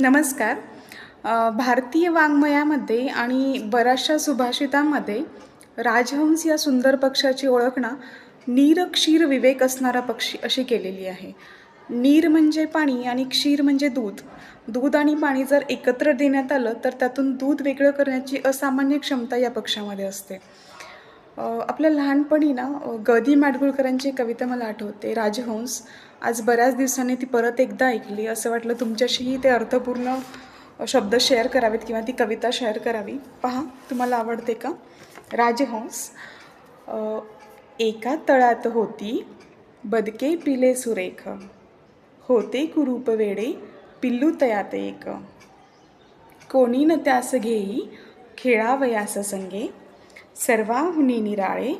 नमस्कार. भारतीय वाङ्मयामध्ये आणि बऱ्याचशा सुभाषितांमध्ये राजहंस या सुंदर पक्षाची ओळख ना नीर क्षीर विवेक असणारा पक्षी अशी केलेली आहे. नीर म्हणजे पाणी आणि क्षीर म्हणजे दूध. दूध आणि पाणी जर एकत्र देण्यात आलं तर त्यातून दूध वेगळं करण्याची असामान्य क्षमता या पक्षामध्ये असते. आपल्या लहानपणी ना ग. दी. माडगूळकरांची कविता मला आठवते, राजहंस. आज बऱ्याच दिवसांनी ती परत एकदा ऐकली. असं वाटलं तुमच्याशीही ते अर्थपूर्ण शब्द शेअर करावेत किंवा ती कविता शेअर करावी. पहा, तुम्हाला आवडते का? राजहंस. अ, एका तळ्यात होती बदके पिले सुरेख, होते कुरूप वेडे पिल्लू तयात एक. कोणी न त्यास घेई खेळावयास संगे, सर्वाहुनी निराळे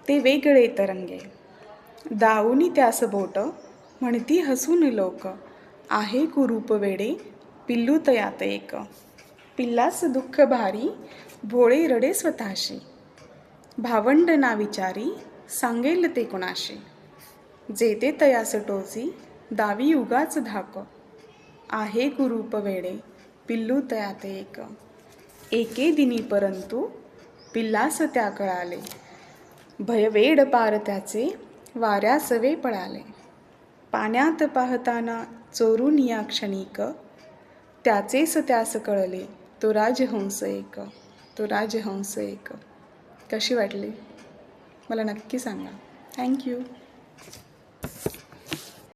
ते वेगळे तरंगे. दाऊनी त्यास बोट म्हणती हसून लोक, आहे कुरूप वेडे पिल्लू तयात एक. पिल्लास दुःख भारी भोळे रडे स्वतःशी, भावंड ना विचारी सांगेल ते कुणाशी. जेते तयास टोची दावी उगाच धाक, आहे कुरूप वेडे पिल्लू तयात एक. एके दिनी परंतु पिल्लास त्या कळाले, भयवेड पार त्याचे वाऱ्यासवे पळाले. पाण्यात पाहताना चोरून या क्षणिक, त्याचेच त्यास कळले तो राजहंस एक. तो राजहंस एक. कशी वाटली मला नक्की सांगा. थँक्यू.